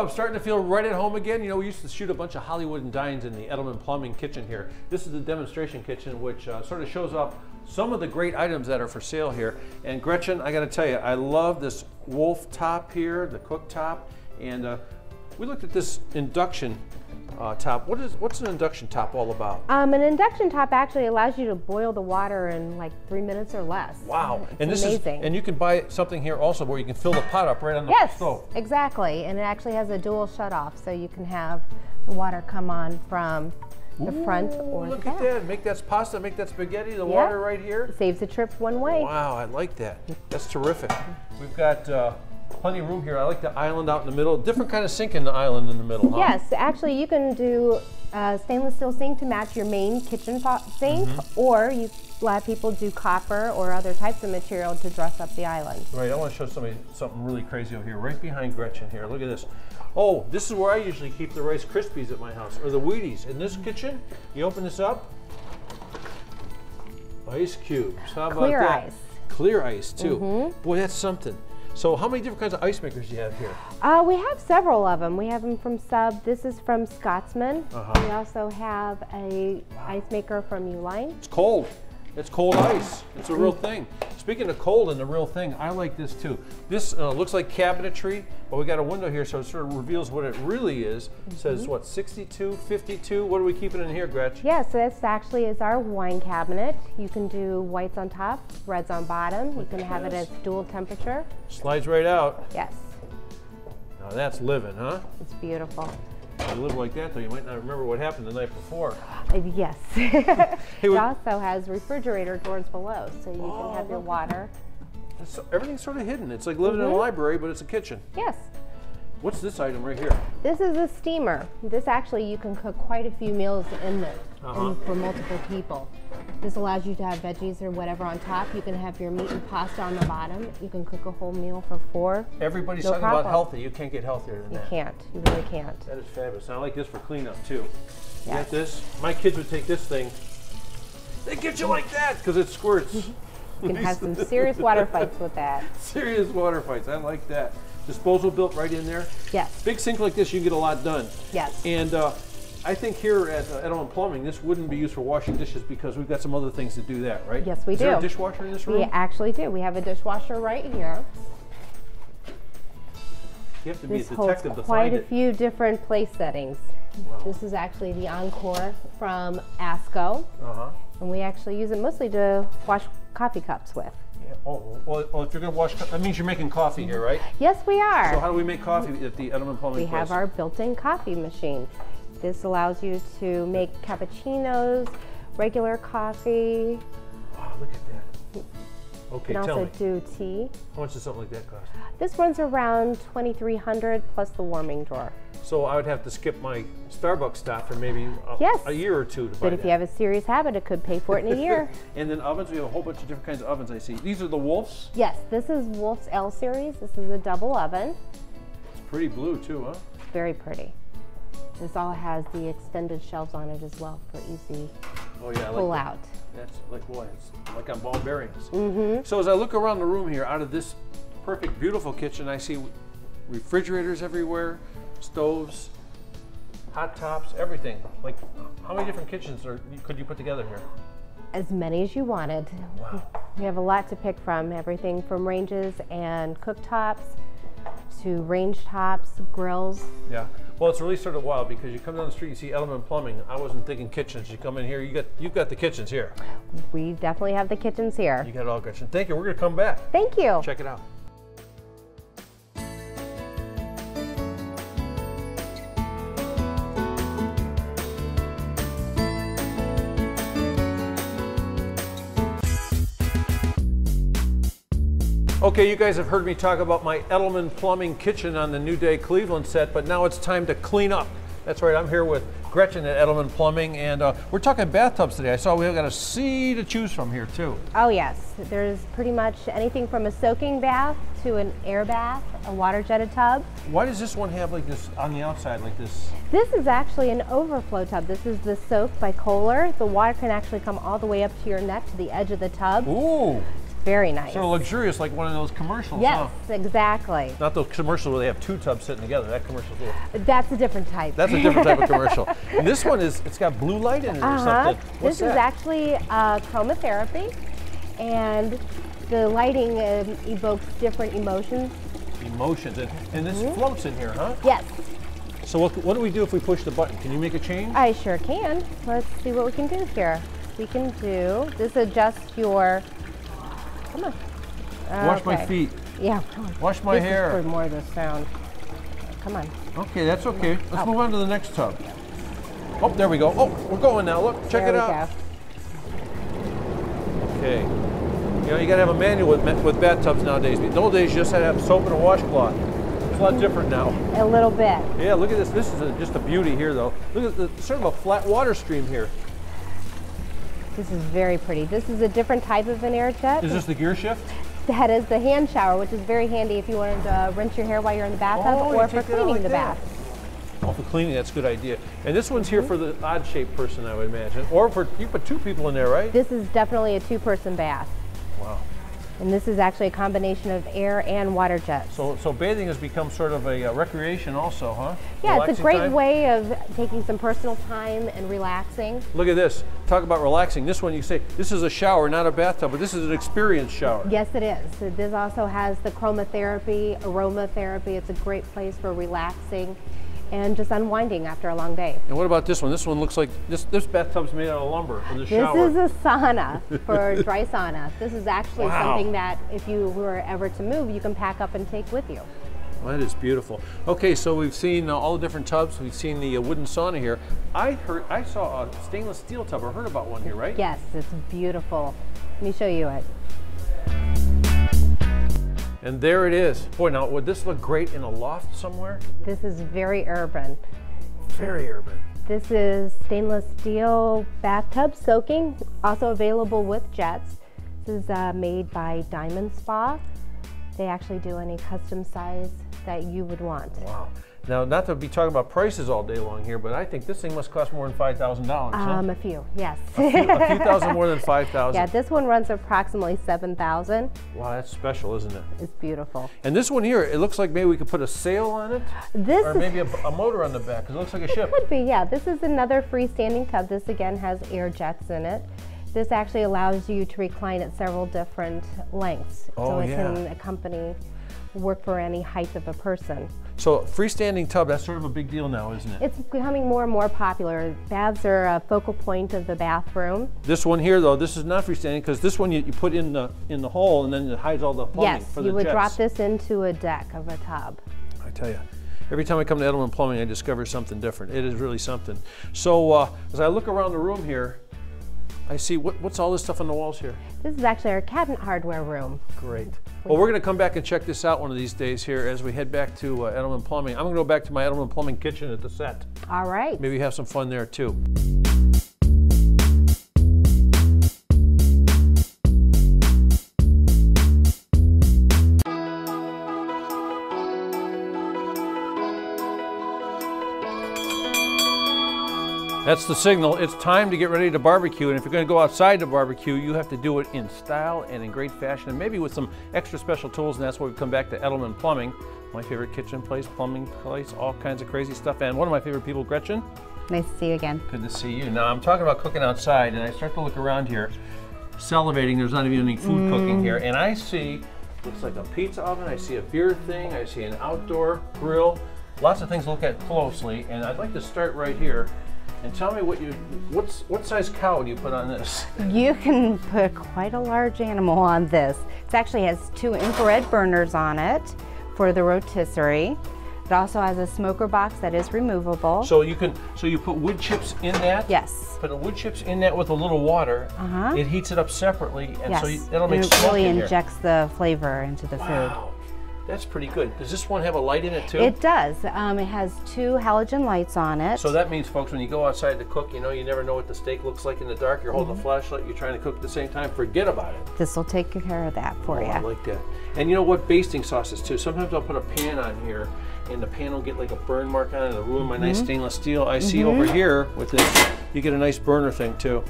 I'm starting to feel right at home again. You know, we used to shoot a bunch of Hollywood and Dines in the Edelman Plumbing kitchen here. This is the demonstration kitchen, which sort of shows off some of the great items that are for sale here. And Gretchen, I got to tell you, I love this wolf top here, the cooktop, and we looked at this induction top. What's an induction top all about? An induction top actually allows you to boil the water in like 3 minutes or less. Wow. It's and this amazing. And you can buy something here also where you can fill the pot up right on the stove. Yes, exactly. And it actually has a dual shut-off, so you can have the water come on from the front or the back. Look at that. Make that pasta, make that spaghetti, the water right here. It saves the trip one way. Wow, I like that. That's terrific. We've got plenty of room here. I like the island out in the middle. Different kind of sink in the island in the middle, huh? Yes, actually you can do a stainless steel sink to match your main kitchen sink, or a lot of people do copper or other types of material to dress up the island. Right, I want to show somebody something really crazy over here, right behind Gretchen here. Look at this. Oh, this is where I usually keep the Rice Krispies at my house, or the Wheaties. In this kitchen, you open this up, ice cubes. How about Clear that? ice. Clear ice, too. Boy, that's something. So how many different kinds of ice makers do you have here? We have several of them. We have them from Sub. This is from Scotsman. We also have a ice maker from Uline. It's cold. It's cold ice. It's a real thing. Speaking of cold and the real thing, I like this too. This looks like cabinetry, but we got a window here, so it sort of reveals what it really is. It says, what, 62, 52? What are we keeping in here, Gretch? Yes, this actually is our wine cabinet. You can do whites on top, reds on bottom. You can have it at dual temperature. Slides right out. Yes. Now that's living, huh? It's beautiful. If you live like that, though, you might not remember what happened the night before. Yes. It also has refrigerator doors below, so you can have your water. Everything's sort of hidden. It's like living in a library, but it's a kitchen. Yes. What's this item right here? This is a steamer. This actually, you can cook quite a few meals in it for multiple people. This allows you to have veggies or whatever on top. You can have your meat and pasta on the bottom. You can cook a whole meal for 4. Everybody's talking about healthy. You can't get healthier than that. You can't. You really can't. That is fabulous. And I like this for cleanup too. Yes. You got this? My kids would take this thing. They get you like that because it squirts. You can have some serious water fights with that. Serious water fights. I like that. Disposal built right in there. Yes. Big sink like this, you get a lot done. Yes. And I think here at Edelman Plumbing, this wouldn't be used for washing dishes because we've got some other things to do that, right? Yes, we do. Is there a dishwasher in this room? We actually do. We have a dishwasher right here. You have to be a This detective holds to quite find a it. few different place settings. Wow. This is actually the Encore from ASCO. And we actually use it mostly to wash coffee cups with. Yeah. Oh, well, if you're going to wash, that means you're making coffee here, right? Yes, we are. So how do we make coffee at the Edelman Plumbing We have our built-in coffee machine. This allows you to make cappuccinos, regular coffee. Wow, look at that. Okay, You can tell also me. do tea. How much does something like that cost? This runs around $2,300 plus the warming drawer. So I would have to skip my Starbucks stop for maybe a year or two to buy But if you have a serious habit, it could pay for it in a year. And then ovens, we have a whole bunch of different kinds of ovens I see. These are the Wolf's? Yes, this is Wolf's L series. This is a double oven. It's pretty blue too, huh? Very pretty. This all has the extended shelves on it as well for easy pull out. That's like what? It's like on ball bearings. So as I look around the room here, out of this perfect, beautiful kitchen, I see refrigerators everywhere, stoves, hot tops, everything. Like, how many different kitchens could you put together here? As many as you wanted. Wow. We have a lot to pick from, everything from ranges and cooktops to range tops, grills. Yeah. Well, it's really sort of wild because you come down the street, you see Edelman Plumbing. I wasn't thinking kitchens. You come in here, you've got the kitchens here. We definitely have the kitchens here. You got it all, Gretchen. Thank you. We're going to come back. Thank you. Check it out. Okay, you guys have heard me talk about my Edelman Plumbing kitchen on the New Day Cleveland set, but now it's time to clean up. That's right, I'm here with Gretchen at Edelman Plumbing, and we're talking bathtubs today. I saw we've got a sea to choose from here too. Oh yes, there's pretty much anything from a soaking bath to an air bath, a water jetted tub. Why does this one have like this on the outside like this? This is actually an overflow tub. This is the Soak by Kohler. The water can actually come all the way up to your neck to the edge of the tub. Ooh. very nice. Sort of luxurious, like one of those commercials. Yes, huh? exactly. Not those commercials where they have 2 tubs sitting together. That commercial's a little... That's a different type. That's a different type of commercial. And this one is, it's got blue light in it or something. What's this is actually chromotherapy, and the lighting evokes different emotions. Emotions, and this floats in here, huh? Yes. So what do we do if we push the button? Can you make a change? I sure can. Let's see what we can do here. We can do, this adjusts your, come on. Wash my feet. Yeah, come on. Wash my hair. This is for more of the sound. Come on. Okay, that's okay. Let's move on to the next tub. Oh, there we go. Oh, we're going now. Look, check it out. Okay. You know, you got to have a manual with bathtubs nowadays. In the old days, you just had to have soap and a washcloth. It's a lot different now. A little bit. Yeah, look at this. This is just a beauty here, though. Look at the sort of a flat water stream here. This is very pretty. This is a different type of an air jet. Is this the gear shift? That is the hand shower, which is very handy if you wanted to rinse your hair while you're in the bathtub or for cleaning the bath. Oh, for cleaning, that's a good idea. And this one's here for the odd-shaped person, I would imagine. Or for, you put 2 people in there, right? This is definitely a 2-person bath. Wow. And this is actually a combination of air and water jets. So bathing has become sort of a recreation also, huh? Yeah, Relaxing it's a great time? way of taking some personal time and relaxing. Look at this. Talk about relaxing. This one, you say, this is a shower, not a bathtub, but this is an experience shower. Yes, it is. So this also has the chromotherapy, aromatherapy. It's a great place for relaxing and just unwinding after a long day. And what about this one? This one looks like, this bathtub's made out of lumber for the shower. This is a sauna for dry sauna. This is actually something that if you were ever to move, you can pack up and take with you. Well, that is beautiful. Okay, so we've seen all the different tubs. We've seen the wooden sauna here. I saw a stainless steel tub, or heard about one here, right? Yes, it's beautiful. Let me show you it. And there it is. Boy, now would this look great in a loft somewhere? This is very urban. Very urban. This is stainless steel bathtub soaking, also available with jets. This is made by Diamond Spa. They actually do any custom size that you would want. Wow. Now, not to be talking about prices all day long here, but I think this thing must cost more than $5,000, huh? A few, yes. A few thousand more than $5,000. Yeah, this one runs approximately $7,000. Wow, that's special, isn't it? It's beautiful. And this one here, it looks like maybe we could put a sail on it, or maybe a motor on the back, because it looks like a ship. It could be, yeah. This is another freestanding tub. This again has air jets in it. This actually allows you to recline at several different lengths. So it can accompany, work for any height of a person. So freestanding tub, that's sort of a big deal now, isn't it? It's becoming more and more popular. Baths are a focal point of the bathroom. This one here, though, this is not freestanding because this one you put in the hole and then it hides all the plumbing for the jets. Yes, you would drop this into a deck of a tub. I tell you, every time I come to Edelman Plumbing, I discover something different. It is really something. So as I look around the room here, I see, what's all this stuff on the walls here? This is actually our cabinet hardware room. Great. Well, we're going to come back and check this out one of these days here as we head back to Edelman Plumbing. I'm going to go back to my Edelman Plumbing kitchen at the set. All right. Maybe have some fun there too. That's the signal. It's time to get ready to barbecue, and if you're going to go outside to barbecue, you have to do it in style and in great fashion, and maybe with some extra special tools, and that's why we've come back to Edelman Plumbing, my favorite kitchen place, plumbing place, all kinds of crazy stuff, and one of my favorite people, Gretchen. Nice to see you again. Good to see you. Now, I'm talking about cooking outside, and I start to look around here, salivating. There's not even any food cooking here, and I see, looks like a pizza oven, I see a beer thing, I see an outdoor grill, lots of things to look at closely, and I'd like to start right here. And tell me what size cow do you put on this? You can put quite a large animal on this. It actually has 2 infrared burners on it for the rotisserie. It also has a smoker box that is removable. So you put wood chips in that? Yes. Put the wood chips in that with a little water. It heats it up separately, and so that'll make smoke really in here. Injects the flavor into the food. That's pretty good. Does this one have a light in it too? It does. It has 2 halogen lights on it. So that means, folks, when you go outside to cook, you know, you never know what the steak looks like in the dark. You're holding a flashlight, you're trying to cook at the same time. Forget about it. This will take care of that for you. I like that. And you know what? Basting sauces too. Sometimes I'll put a pan on here, and the pan will get like a burn mark on it. It'll ruin my nice stainless steel. I see over here with this, you get a nice burner thing too.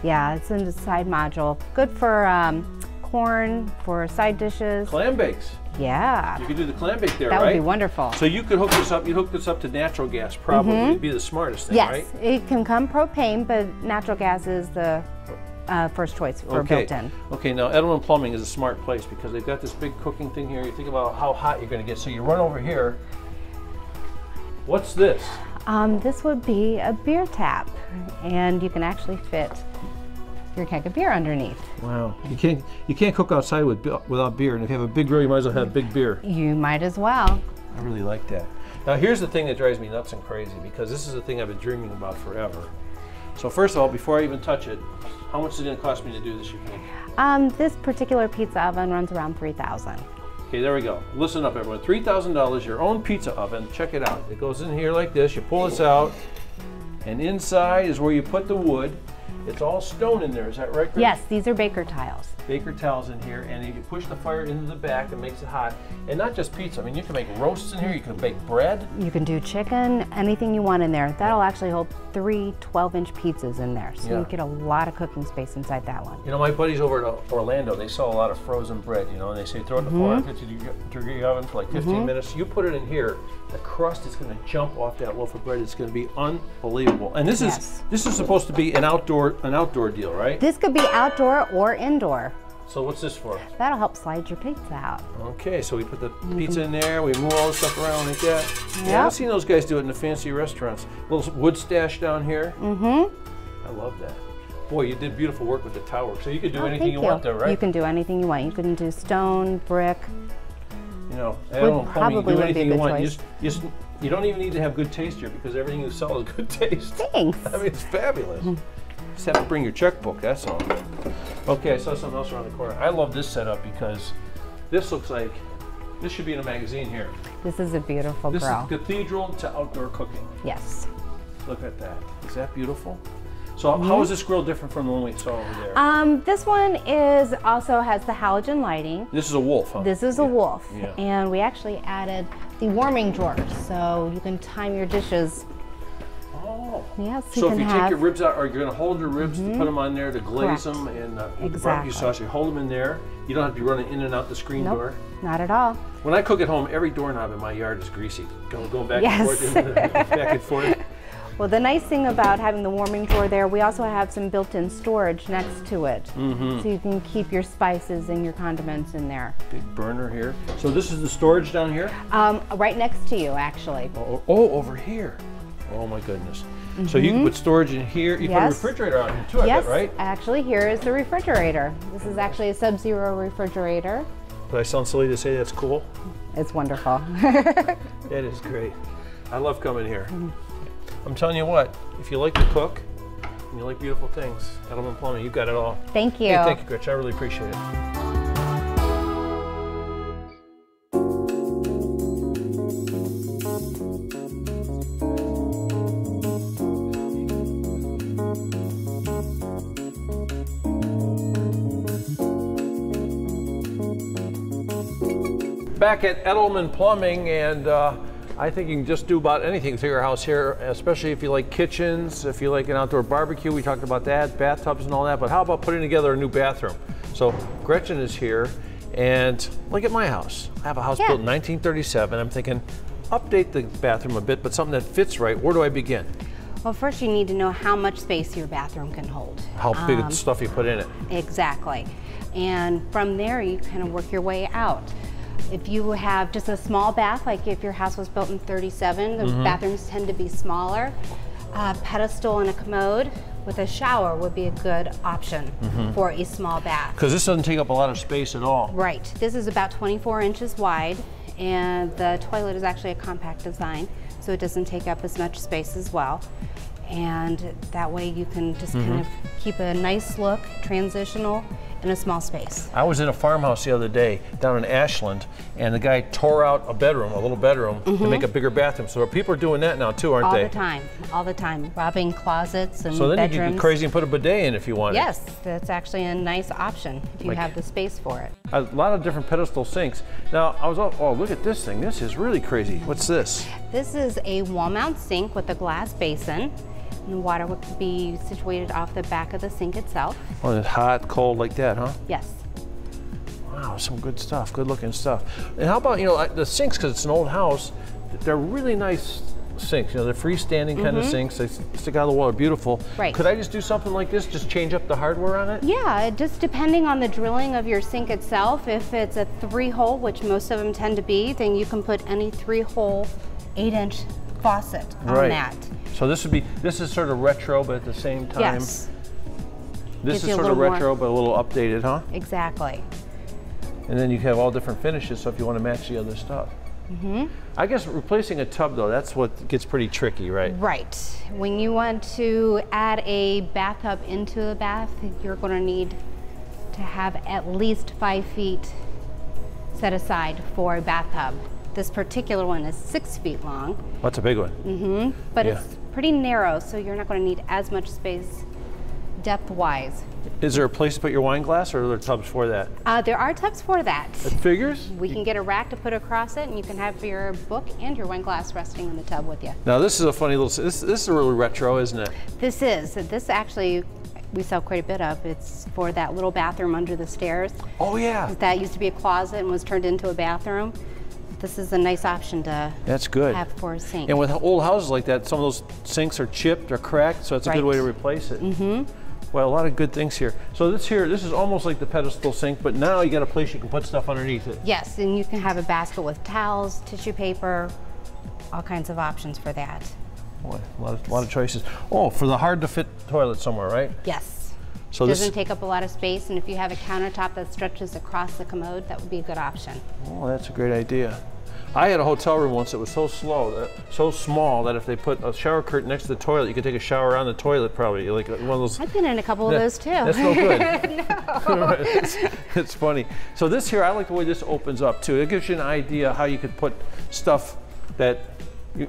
Yeah, it's in the side module. Good for corn for side dishes. Clam bakes. Yeah. You could do the clam bake there, That right? would be wonderful. So you could hook this up. You'd hook this up to natural gas, probably. It'd be the smartest thing, right? Yes, it can come propane, but natural gas is the first choice for built-in. Okay, now Edelman Plumbing is a smart place because they've got this big cooking thing here. You think about how hot you're going to get. So you run over here. What's this? This would be a beer tap, and you can actually fit your keg of beer underneath. Wow, you can't cook outside without beer, and if you have a big grill, you might as well have big beer. You might as well. I really like that. Now here's the thing that drives me nuts and crazy, because this is the thing I've been dreaming about forever. So first of all, before I even touch it, how much is it going to cost me to do this, you think? This particular pizza oven runs around $3,000. Okay, there we go. Listen up, everyone. $3,000, your own pizza oven. Check it out. It goes in here like this. You pull this out, and inside is where you put the wood. It's all stone in there. Is that right, Chris? Yes, these are baker tiles. Baker tiles in here, and you push the fire into the back, it makes it hot. And not just pizza. I mean, you can make roasts in here. You can bake bread. You can do chicken, anything you want in there. That'll actually hold 3 12-inch pizzas in there. So you get a lot of cooking space inside that one. You know, my buddies over at Orlando, they sell a lot of frozen bread, you know, and they say throw it in the 450-degree oven for like 15 minutes. You put it in here, the crust is going to jump off that loaf of bread. It's going to be unbelievable. And this is supposed to be an outdoor deal, right? This could be outdoor or indoor. So what's this for? That'll help slide your pizza out. Okay, so we put the pizza in there, we move all the stuff around like that. Yep. Yeah, I've seen those guys do it in the fancy restaurants. Little wood stash down here. I love that. Boy, you did beautiful work with the tower. So you could do anything you want there, right? You can do anything you want. You can do stone, brick. You know, Edelman Plumbing, you can do anything you want. You don't even need to have good taste here because everything you sell is good taste. Thanks. I mean, it's fabulous. Just have to bring your checkbook, that's all. Okay, I saw something else around the corner. I love this setup because this looks like, this should be in a magazine here. This is a beautiful This grill. is cathedral to outdoor cooking. Yes. Look at that. Is that beautiful? So how is this grill different from the one we saw over there? This one also has the halogen lighting. This is a wolf, huh? This is a wolf. Yeah. And we actually added the warming drawers, so you can time your dishes. Oh. Yes, So if you take your ribs out, or you're going to hold your ribs to put them on there to glaze them and with the barbecue sauce, you hold them in there. You don't have to be running in and out the screen door. Not at all. When I cook at home, every doorknob in my yard is greasy. Going back and forth, back and forth. Well, the nice thing about having the warming drawer there, we also have some built-in storage next to it. So you can keep your spices and your condiments in there. Big burner here. So this is the storage down here? Right next to you, actually. Oh, over here. Oh my goodness. So you can put storage in here. You put a refrigerator out here too, I bet, right? Actually, here is the refrigerator. This is actually a Sub-Zero refrigerator. Do I sound silly to say that's cool? It's wonderful. That is great. I love coming here. I'm telling you what, if you like to cook and you like beautiful things, Edelman Plumbing, you've got it all. Thank you. Hey, thank you, Gretchen. I really appreciate it. Back at Edelman Plumbing, and I think you can just do about anything to your house here, especially if you like kitchens, if you like an outdoor barbecue. We talked about that, bathtubs and all that, but how about putting together a new bathroom? So Gretchen is here, and look at my house. I have a house built in 1937. I'm thinking, update the bathroom a bit, but something that fits right. Where do I begin? Well, first you need to know how much space your bathroom can hold. How big of stuff you put in it. Exactly. And from there, you kind of work your way out. If you have just a small bath, like if your house was built in 37, the bathrooms tend to be smaller. A pedestal and a commode with a shower would be a good option for a small bath. Because this doesn't take up a lot of space at all. Right. This is about 24 inches wide, and the toilet is actually a compact design, so it doesn't take up as much space as well. And that way you can just kind of keep a nice look, transitional, in a small space. I was in a farmhouse the other day down in Ashland, and the guy tore out a bedroom, a little bedroom, to make a bigger bathroom. So people are doing that now too, aren't they? All the time. Robbing closets and so then bedrooms. You can get crazy and put a bidet in if you want. Yes, that's actually a nice option if you have the space for it. A lot of different pedestal sinks. Now, oh, look at this thing. This is really crazy. What's this? This is a wall mount sink with a glass basin. And the water would be situated off the back of the sink itself. Oh, it's hot, cold like that, huh? Yes. Wow, some good stuff, good looking stuff. And how about, you know, the sinks, because it's an old house, they're really nice sinks. You know, they're freestanding kind of sinks. They stick out of the wall, they're beautiful. Right. Could I just do something like this, just change up the hardware on it? Yeah, just depending on the drilling of your sink itself. If it's a 3-hole, which most of them tend to be, then you can put any 3-hole 8-inch faucet on that. So this is sort of retro, but at the same time, yes. This is sort of retro, but a little updated, huh? Exactly. And then you have all different finishes, so if you want to match the other stuff. I guess replacing a tub, though, that's what gets pretty tricky, right? Right. When you want to add a bathtub into the bath, you're going to need to have at least 5 feet set aside for a bathtub. This particular one is 6 feet long. That's a big one. But it's pretty narrow, so you're not going to need as much space depth-wise. Is there a place to put your wine glass, or are there tubs for that? There are tubs for that. It figures? We can get a rack to put across it, and you can have your book and your wine glass resting in the tub with you. Now this is a funny little, this is really retro, isn't it? This is. This actually, we sell quite a bit of. It's for that little bathroom under the stairs. Oh yeah. That used to be a closet and was turned into a bathroom. This is a nice option to That's good. have for a sink. And with old houses like that, some of those sinks are chipped or cracked, so it's a good way to replace it. Well, a lot of good things here. So this is almost like the pedestal sink, but now you got a place you can put stuff underneath it. Yes, and you can have a basket with towels, tissue paper, all kinds of options for that. Boy, a lot of choices. Oh, for the hard to fit toilet somewhere, right? Yes. So this doesn't take up a lot of space, and if you have a countertop that stretches across the commode, that would be a good option. Oh, that's a great idea. I had a hotel room once that was so so small that if they put a shower curtain next to the toilet, you could take a shower on the toilet probably, like one of those. I've been in a couple of those too. That's no good. No. It's funny. So this here, I like the way this opens up too. It gives you an idea how you could put stuff that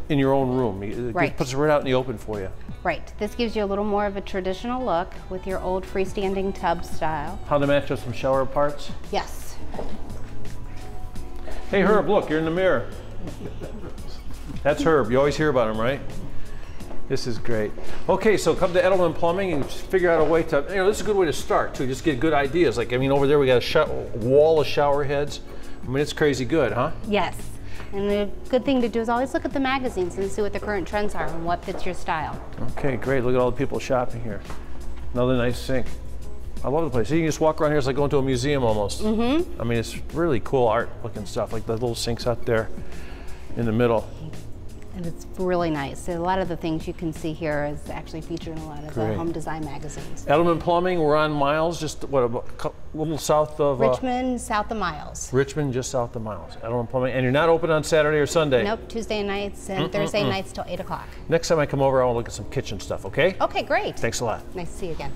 in your own room. It puts it right out in the open for you. Right. This gives you a little more of a traditional look with your old freestanding tub style. How to match with some shower parts? Yes. Hey Herb, look, you're in the mirror. That's Herb. You always hear about him, right? This is great. Okay, so come to Edelman Plumbing and figure out a way to, you know, this is a good way to start too. Just get good ideas. Like, I mean, over there we got a wall of shower heads. I mean, it's crazy good, huh? Yes. And the good thing to do is always look at the magazines and see what the current trends are and what fits your style. Okay, great. Look at all the people shopping here. Another nice sink. I love the place. You can just walk around here. It's like going to a museum almost. I mean, it's really cool art looking stuff, like the little sinks out there in the middle. And it's really nice. A lot of the things you can see here is actually featured in a lot of the home design magazines. Edelman Plumbing, we're on Miles, just what, a little south of Richmond, south of Miles. Richmond, just south of Miles. Edelman Plumbing, and you're not open on Saturday or Sunday? Nope, Tuesday nights and Thursday nights till 8 o'clock. Next time I come over, I want to look at some kitchen stuff, okay? Okay, great. Thanks a lot. Nice to see you again.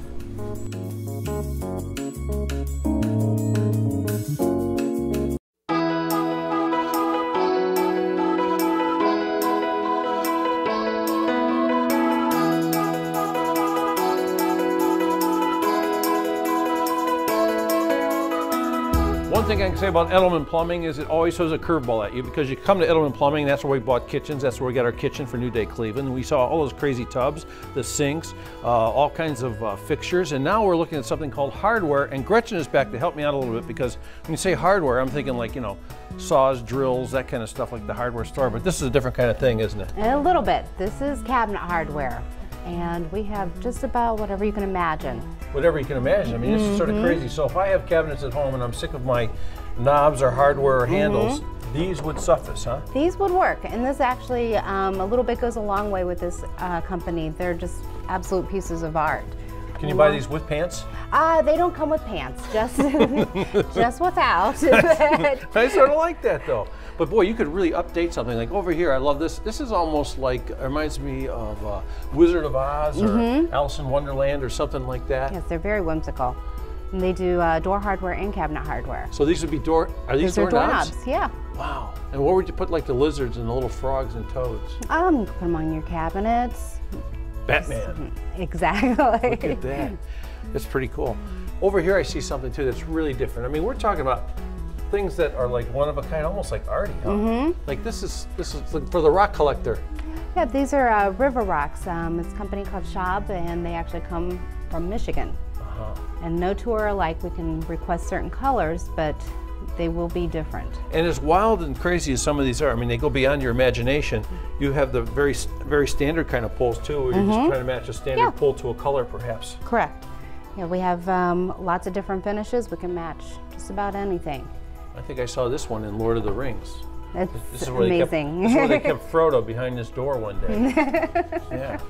One thing I can say about Edelman Plumbing is it always throws a curveball at you, because you come to Edelman Plumbing, that's where we bought kitchens, that's where we got our kitchen for New Day Cleveland. We saw all those crazy tubs, the sinks, all kinds of fixtures, and now we're looking at something called hardware, and Gretchen is back to help me out a little bit, because when you say hardware, I'm thinking like, you know, saws, drills, that kind of stuff like the hardware store, but this is a different kind of thing, isn't it? A little bit. This is cabinet hardware, and we have just about whatever you can imagine. Whatever you can imagine. I mean, this is sort of crazy. So if I have cabinets at home and I'm sick of my knobs or hardware or handles, these would suffice, huh? These would work, and this actually a little bit goes a long way with this company. They're just absolute pieces of art. Can you buy these with pants? They don't come with pants, just just without. I sort of like that though. But boy, you could really update something. Like over here, I love this. This is almost like, it reminds me of Wizard of Oz or Alice in Wonderland or something like that. Yes, they're very whimsical. And they do door hardware and cabinet hardware. So these would be are these doorknobs? Yeah. Wow. And where would you put like the lizards and the little frogs and toads? You can put them on your cabinets. Batman. Exactly. Look at that. That's pretty cool. Over here I see something too that's really different. I mean, we're talking about things that are like one of a kind, almost like arty, huh? Like this is like for the rock collector. Yeah, these are river rocks. It's a company called Schaub, and they actually come from Michigan. And no two are alike. We can request certain colors, but they will be different. And as wild and crazy as some of these are, I mean, they go beyond your imagination. You have the very standard kind of pulls too, where you're just trying to match a standard pull to a color, perhaps. Correct. Yeah, we have lots of different finishes. We can match just about anything. I think I saw this one in Lord of the Rings. It's amazing. This is where they kept Frodo behind this door one day. Yeah.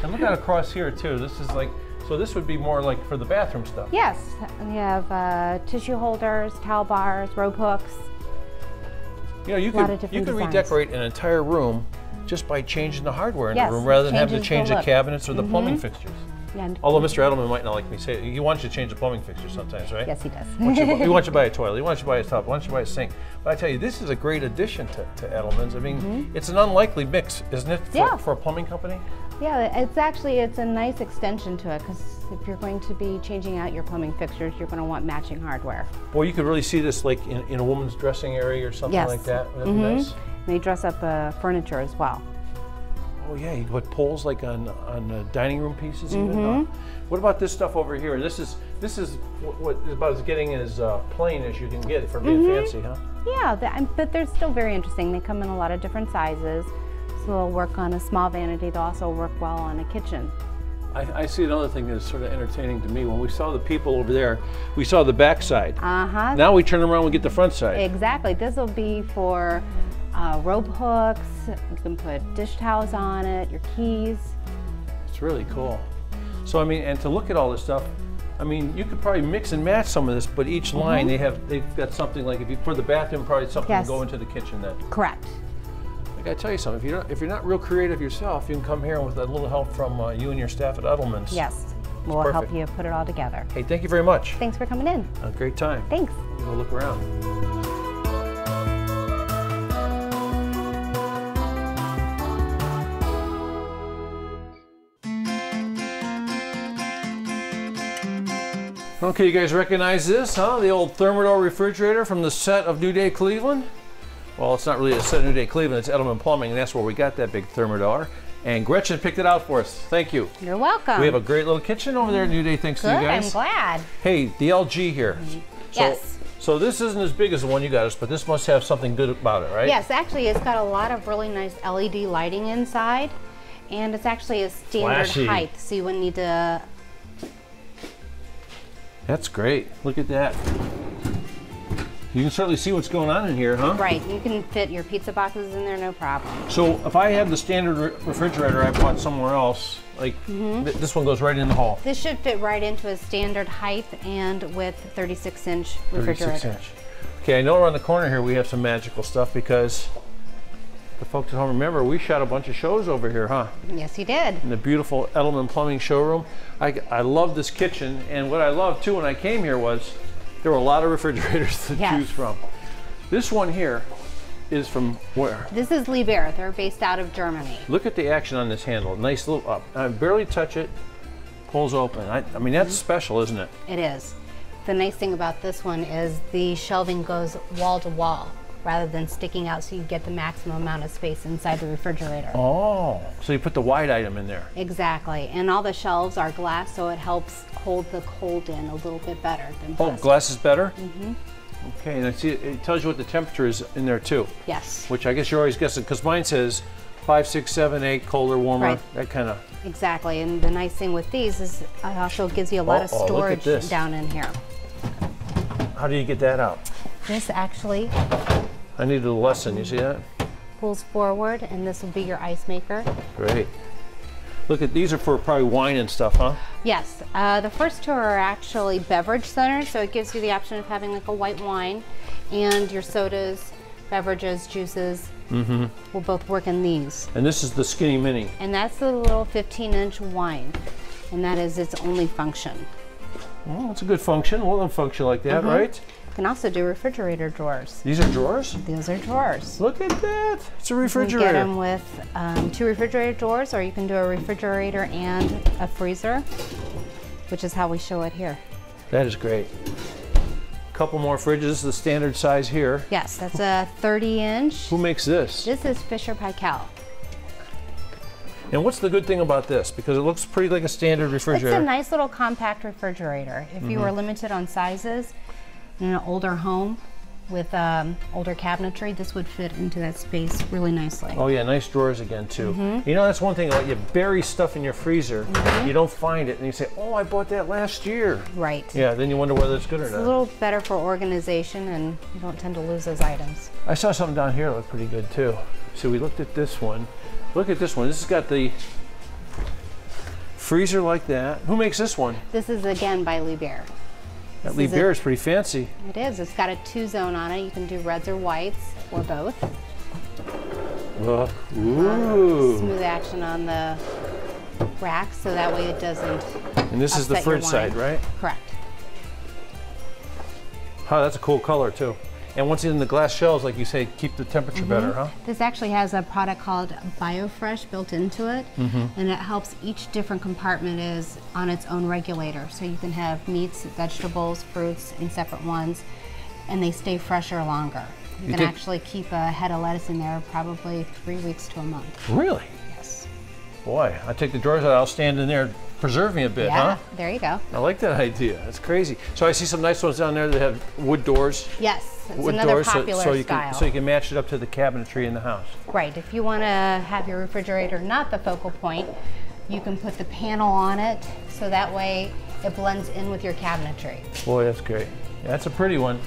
And look at across here too. This is like, so this would be more like for the bathroom stuff. Yes, we have tissue holders, towel bars, rope hooks. You know, you could redecorate an entire room just by changing the hardware in the room rather than having to change the cabinets or the plumbing fixtures. Yeah. Although Mr. Edelman might not like me say it. He wants you to change the plumbing fixtures sometimes, right? Yes, he does. He wants you to buy a toilet. He wants you to buy a tub. He wants you to buy a sink. But I tell you, this is a great addition to Edelman's. I mean, it's an unlikely mix, isn't it, for a plumbing company? Yeah, it's a nice extension to it, because if you're going to be changing out your plumbing fixtures, you're going to want matching hardware. Boy, you could really see this like in a woman's dressing area or something like that. That'd be nice. They dress up furniture as well. Oh yeah, you put poles like on dining room pieces even. What about this stuff over here? This is what is about as getting as plain as you can get for being fancy, huh? Yeah, but they're still very interesting. They come in a lot of different sizes. So they'll work on a small vanity. They'll also work well on a kitchen. I see another thing that's sort of entertaining to me. When we saw the people over there, we saw the back side. Now we turn around and get the front side. Exactly. This will be for rope hooks. You can put dish towels on it, your keys. It's really cool. So I mean, and to look at all this stuff, I mean, you could probably mix and match some of this, but each line they've got something like, if you for the bathroom, probably something to go into the kitchen then. Correct. I gotta tell you something. If you're not real creative yourself, you can come here with a little help from you and your staff at Edelman's. Yes, we'll help you put it all together. Hey, thank you very much. Thanks for coming in. A great time. Thanks. We'll look around. Okay, you guys recognize this, huh? The old Thermador refrigerator from the set of New Day Cleveland. Well, it's not really a set of New Day Cleveland, it's Edelman Plumbing, and that's where we got that big Thermador. And Gretchen picked it out for us. Thank you. You're welcome. We have a great little kitchen over there at New Day, thanks to you guys. I'm glad. Hey, the LG here. Yes. So this isn't as big as the one you got us, but this must have something good about it, right? Yes, actually it's got a lot of really nice LED lighting inside, and it's actually a standard height, so you wouldn't need to... That's great. Look at that. You can certainly see what's going on in here, huh? Right. You can fit your pizza boxes in there, no problem. So if I have the standard refrigerator I bought somewhere else, like this one goes right in the hall. This should fit right into a standard height and with 36-inch refrigerator. 36-inch. Okay, I know around the corner here we have some magical stuff because the folks at home remember we shot a bunch of shows over here, huh? Yes, you did. In the beautiful Edelman Plumbing showroom. I love this kitchen, and what I loved too when I came here was there were a lot of refrigerators to choose from. This one here is from where? This is Liebherr. They're based out of Germany. Look at the action on this handle. Nice little up. I barely touch it, pulls open. I mean, that's special, isn't it? It is. The nice thing about this one is the shelving goes wall to wall rather than sticking out, so you get the maximum amount of space inside the refrigerator. Oh, so you put the wide item in there. Exactly, and all the shelves are glass, so it helps hold the cold in a little bit better than plastic. Oh, glass is better? Okay, and I see it tells you what the temperature is in there too. Yes. Which I guess you're always guessing, because mine says 5, 6, 7, 8, colder, warmer, that kind of. Exactly, and the nice thing with these is it also gives you a lot of storage down in here. How do you get that out? This actually... I needed a lesson, you see that? Pulls forward, and this will be your ice maker. Great. Look at, these are for probably wine and stuff, huh? Yes, the first two are actually beverage centers, so it gives you the option of having like a white wine, and your sodas, beverages, juices will both work in these. And this is the Skinny Mini. And that's the little 15-inch wine, and that is its only function. Well, it's a good function. Well, it'll function like that, right? You can also do refrigerator drawers. These are drawers? These are drawers. Look at that. It's a refrigerator. You can get them with 2 refrigerator drawers, or you can do a refrigerator and a freezer, which is how we show it here. That is great. Couple more fridges. This is the standard size here. Yes, that's a 30-inch. Who makes this? This is Fisher Paykel. And what's the good thing about this? Because it looks pretty like a standard refrigerator. It's a nice little compact refrigerator. If you were limited on sizes in an older home with older cabinetry, this would fit into that space really nicely. Oh yeah, nice drawers again too. You know, that's one thing, like you bury stuff in your freezer, you don't find it, and you say, oh, I bought that last year. Right. Yeah, then you wonder whether it's good or It's not. a little better for organization, and you don't tend to lose those items. I saw something down here that looked pretty good too. So we looked at this one. Look at this one. This has got the freezer like that. Who makes this one? This is again by Lee Bear. That Lee Bear is pretty fancy. It is. It's got a 2-zone on it. You can do reds or whites or both. Ooh. Smooth action on the rack, so that way it doesn't. And this is the upset your fridge side, wine. right? Correct. Oh, that's a cool color too. And once in the glass shells, like you say, keep the temperature better, huh? This actually has a product called BioFresh built into it, and it helps each different compartment is on its own regulator. So you can have meats, vegetables, fruits in separate ones, and they stay fresher longer. You can actually keep a head of lettuce in there probably 3 weeks to a month. Really? Yes. Boy, I take the drawers out, I'll stand in there preserving a bit, Yeah, huh? there you go. I like that idea. That's crazy. So I see some nice ones down there that have wood doors. Yes, it's Wood another doors, popular so you style. so you can match it up to the cabinetry in the house. Right, if you want to have your refrigerator not the focal point, you can put the panel on it, so that way it blends in with your cabinetry. Boy, that's great. Yeah, that's a pretty one.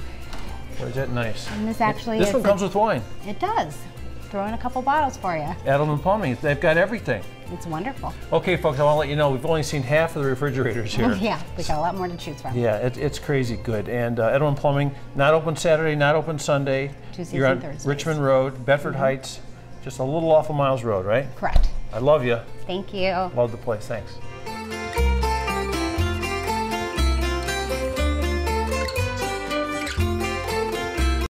Boy, is that nice. And this actually This one comes with wine. It does. Throw in a couple bottles for you. Edelman Plumbing, they've got everything. It's wonderful. Okay, folks, I want to let you know we've only seen half of the refrigerators here. Yeah, we got a lot more to choose from. Yeah, it's crazy good. And Edelman Plumbing, not open Saturday, not open Sunday. Tuesdays You're on and Thursdays. Richmond Road, Bedford Heights, just a little off of Miles Road, right? Correct. I love you. Thank you. Love the place. Thanks.